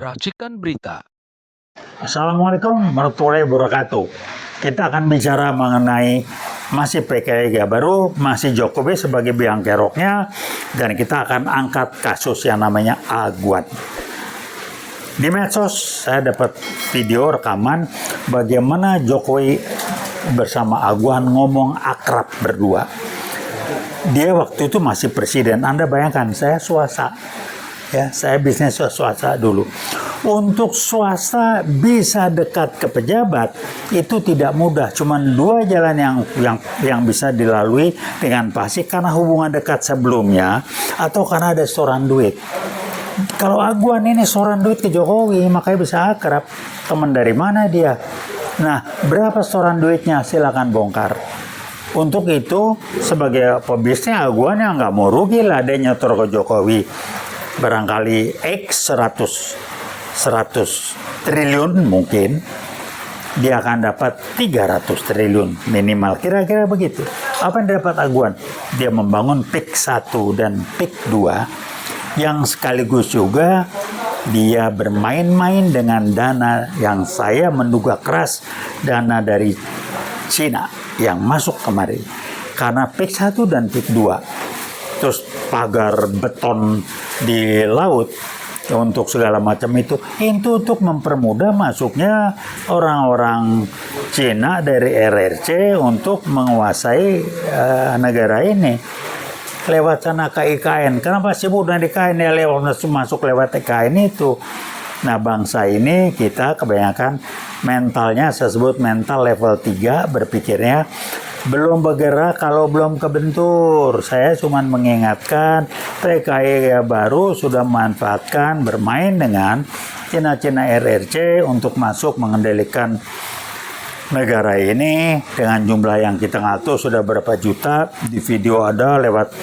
Racikan Berita. Assalamualaikum warahmatullahi wabarakatuh. Kita akan bicara mengenai masih PKI baru, masih Jokowi sebagai biang keroknya, dan kita akan angkat kasus yang namanya Aguan. Di medsos saya dapat video rekaman bagaimana Jokowi bersama Aguan ngomong akrab berdua. Dia waktu itu masih presiden. Anda bayangkan, saya swasta. Ya, saya bisnis swasta dulu. Untuk swasta bisa dekat ke pejabat itu tidak mudah. Cuman dua jalan yang bisa dilalui dengan pasti karena hubungan dekat sebelumnya atau karena ada setoran duit. Kalau Aguan ini setoran duit ke Jokowi, makanya bisa akrab. Teman dari mana dia? Nah, berapa setoran duitnya? Silakan bongkar. Untuk itu, sebagai pebisnis Aguan yang nggak mau rugi lah dia nyetor ke Jokowi. Barangkali X 100 triliun mungkin, dia akan dapat 300 triliun minimal. Kira-kira begitu. Apa yang dapat Aguan? Dia membangun PIK 1 dan PIK 2 yang sekaligus juga dia bermain-main dengan dana yang saya menduga keras, dana dari Cina yang masuk kemari. Karena PIK 1 dan PIK 2, terus pagar beton di laut untuk segala macam itu untuk mempermudah masuknya orang-orang Cina dari RRC untuk menguasai negara ini lewat sana ke IKN. Kenapa sibuk dengan IKN? Ya lewat masuk lewat IKN itu. Nah, bangsa ini kita kebanyakan mentalnya, saya sebut mental level 3, berpikirnya belum bergerak kalau belum kebentur. Saya cuma mengingatkan PKI baru sudah memanfaatkan bermain dengan Cina-Cina RRC untuk masuk mengendalikan negara ini dengan jumlah yang kita nggak tahu sudah berapa juta. Di video ada lewat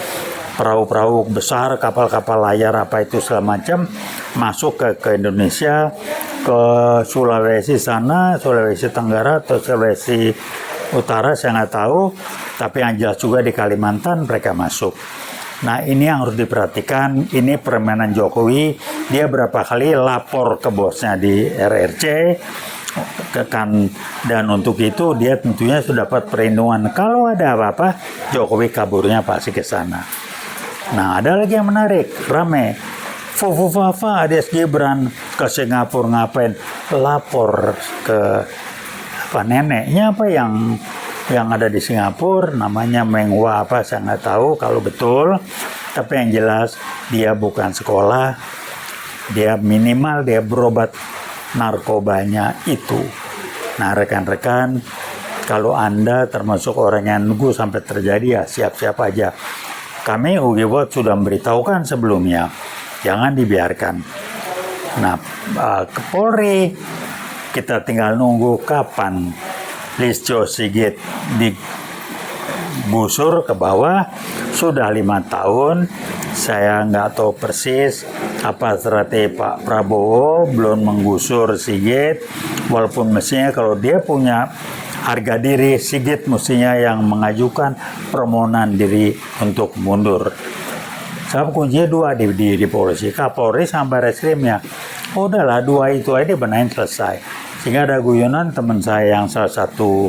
perahu-perahu besar, kapal-kapal layar apa itu segala macam masuk ke Indonesia, ke Sulawesi sana, Sulawesi Tenggara atau Sulawesi Utara saya nggak tahu, tapi yang jelas juga di Kalimantan mereka masuk. Nah, ini yang harus diperhatikan. Ini permainan Jokowi. Dia berapa kali lapor ke bosnya di RRC dan untuk itu dia tentunya sudah dapat perlindungan. Kalau ada apa-apa, Jokowi kaburnya pasti ke sana. Nah, ada lagi yang menarik, rame. Fufufafa Ades Gibran ke Singapura ngapain? Lapor ke neneknya yang ada di Singapura, namanya Menghua apa saya nggak tahu kalau betul. Tapi yang jelas dia bukan sekolah, dia minimal dia berobat narkobanya itu. Nah, rekan-rekan, kalau Anda termasuk orang yang nunggu sampai terjadi, ya siap-siap aja. Kami UGI sudah memberitahukan sebelumnya, jangan dibiarkan. Nah, ke Polri, kita tinggal nunggu kapan Listio Sigit digusur ke bawah. Sudah 5 tahun, saya nggak tahu persis apa strategi Pak Prabowo belum menggusur Sigit, walaupun mestinya kalau dia punya harga diri, Sigit mestinya yang mengajukan permohonan diri untuk mundur. Sebab kuncinya 2 di polisi, Kapolri sama Bareskrimnya. Udahlah 2 itu aja benahin selesai. Sehingga ada guyonan teman saya yang salah satu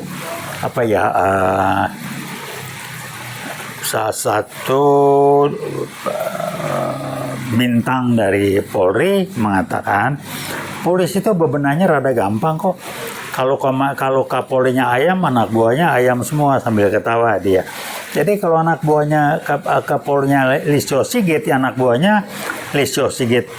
bintang dari Polri mengatakan polisi itu bebenahnya rada gampang kok. Kalau Kapolrinya ayam, anak buahnya ayam semua, sambil ketawa dia. Jadi kalau anak buahnya Kapolrinya Listio Sigit, anak buahnya Listio Sigit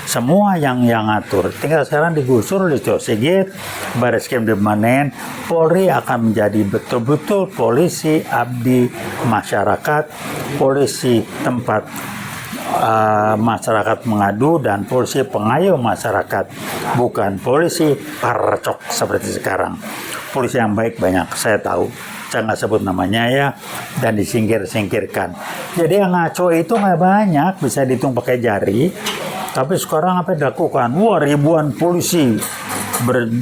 semua yang ngatur. Tinggal sekarang digusur Listio Sigit, Bareskrim dimanen, Polri akan menjadi betul-betul polisi abdi masyarakat, polisi tempat masyarakat mengadu, dan polisi pengayom masyarakat, bukan polisi parcok seperti sekarang. Polisi yang baik banyak, saya tahu, saya nggak sebut namanya ya, dan disingkirkan. Jadi yang ngaco itu nggak banyak, bisa dihitung pakai jari. Tapi sekarang apa yang dilakukan? Wah, ribuan polisi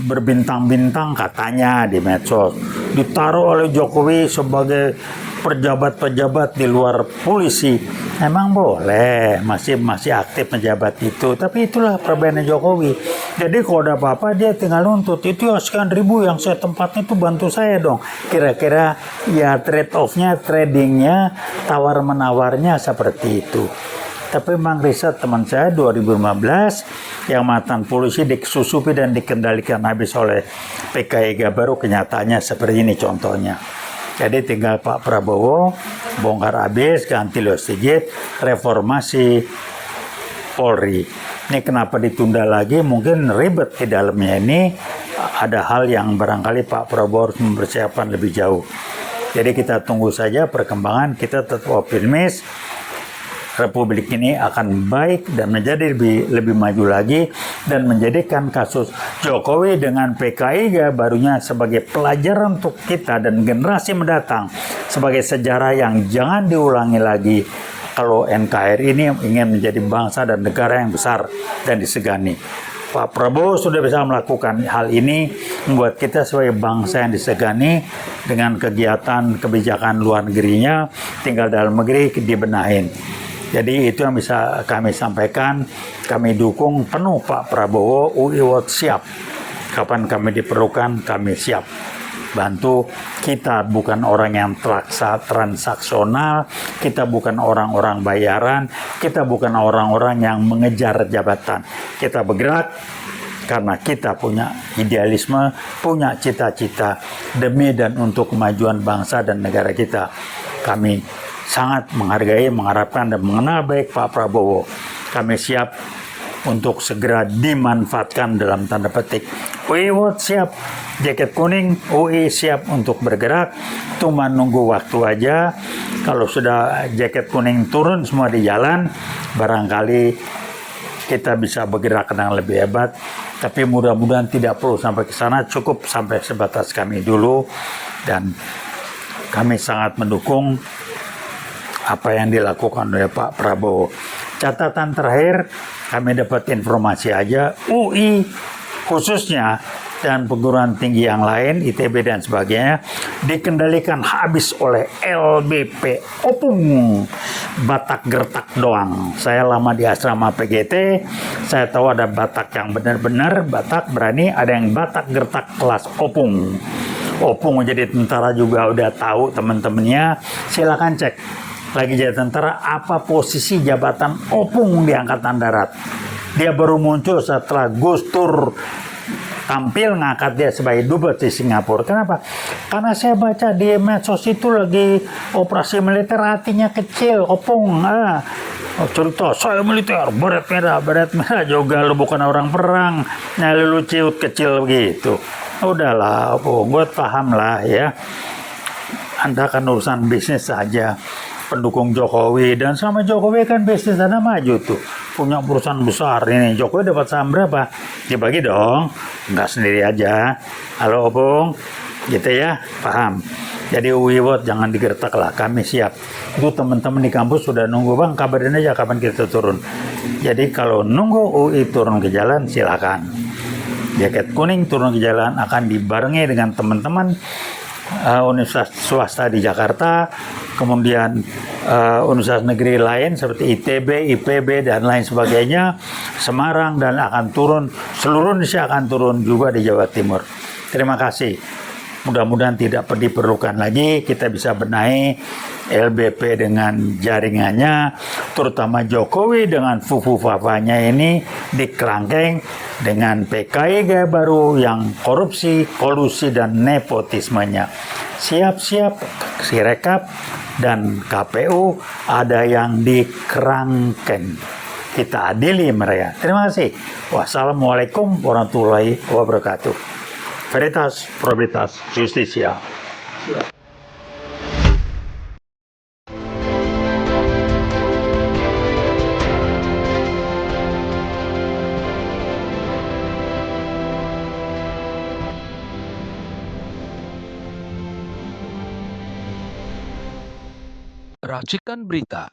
berbintang-bintang katanya di medsos. ditaruh oleh Jokowi sebagai pejabat-pejabat di luar polisi. Emang boleh, masih aktif menjabat itu, tapi itulah permainan Jokowi. Jadi kalau ada apa-apa dia tinggal nuntut, itu ya sekian ribu yang saya tempatnya itu bantu saya dong. Kira-kira ya trade off-nya, tradingnya, tawar menawarnya seperti itu. Tapi memang riset teman saya 2015 yang mantan polisi disusupi dan dikendalikan habis oleh PKI Gabaru, kenyataannya seperti ini contohnya. Jadi tinggal Pak Prabowo bongkar habis, ganti Leo Sigit, reformasi Polri. Ini kenapa ditunda lagi? Mungkin ribet di dalamnya ini, ada hal yang barangkali Pak Prabowo harus mempersiapkan lebih jauh. Jadi kita tunggu saja perkembangan, kita tetap optimis. Republik ini akan baik dan menjadi lebih maju lagi dan menjadikan kasus Jokowi dengan PKI barunya sebagai pelajaran untuk kita dan generasi mendatang, sebagai sejarah yang jangan diulangi lagi kalau NKRI ini ingin menjadi bangsa dan negara yang besar dan disegani. Pak Prabowo sudah bisa melakukan hal ini, membuat kita sebagai bangsa yang disegani dengan kegiatan kebijakan luar negerinya, tinggal dalam negeri dibenahin. Jadi itu yang bisa kami sampaikan. Kami dukung penuh Pak Prabowo. UI World siap. Kapan kami diperlukan, kami siap. Bantu. Kita bukan orang yang transaksional. Kita bukan orang-orang bayaran. Kita bukan orang-orang yang mengejar jabatan. Kita bergerak karena kita punya idealisme, punya cita-cita demi dan untuk kemajuan bangsa dan negara kita. Kami sangat menghargai, mengharapkan dan mengenal baik Pak Prabowo. Kami siap untuk segera dimanfaatkan dalam tanda petik. UI World siap, jaket kuning, UI siap untuk bergerak. Cuma nunggu waktu aja. Kalau sudah jaket kuning turun semua di jalan, barangkali kita bisa bergerak dengan lebih hebat. Tapi mudah-mudahan tidak perlu sampai ke sana, cukup sampai sebatas kami dulu. Dan kami sangat mendukung apa yang dilakukan oleh Pak Prabowo. Catatan terakhir, kami dapat informasi aja, UI khususnya dan perguruan tinggi yang lain, ITB dan sebagainya, dikendalikan habis oleh LBP Opung. Batak gertak doang. Saya lama di asrama PGT, saya tahu ada Batak yang benar-benar Batak berani, ada yang Batak gertak kelas Opung. Opung menjadi tentara juga udah tahu teman-temannya, silakan cek. Lagi jadi tentara, apa posisi jabatan Opung di Angkatan Darat. Dia baru muncul setelah Gus Dur tampil ngangkat dia sebagai dubes di Singapura. Kenapa? Karena saya baca di medsos itu lagi operasi militer, hatinya kecil, Opung. Cerita, saya militer, baret merah juga, lu bukan orang perang. Nah, lu ciut kecil begitu. Udahlah, Opung, gue paham lah ya. Anda kan urusan bisnis saja. Pendukung Jokowi, dan sama Jokowi kan bisnis Anda maju tuh, punya perusahaan besar ini. Jokowi dapat saham berapa? Dibagi dong, nggak sendiri aja. Halo Opung, gitu ya, paham. Jadi UI World jangan digertak lah, kami siap. Itu teman-teman di kampus sudah nunggu, bang kabarin aja kapan kita turun. Jadi kalau nunggu UI turun ke jalan, silakan. Jaket kuning turun ke jalan akan dibarengi dengan teman-teman universitas swasta di Jakarta, kemudian universitas negeri lain seperti ITB, IPB dan lain sebagainya, Semarang, dan akan turun, seluruh Indonesia akan turun juga di Jawa Timur. Terima kasih. Mudah-mudahan tidak diperlukan lagi, kita bisa benahi LBP dengan jaringannya, terutama Jokowi dengan fufu-fafanya ini dikerangkeng dengan PKI gaya baru yang korupsi, kolusi, dan nepotismenya. Siap-siap Sirekap dan KPU ada yang dikerangkeng. Kita adili mereka. Terima kasih. Wassalamualaikum warahmatullahi wabarakatuh. Veritas, Probitas, Justisia. Racikan Berita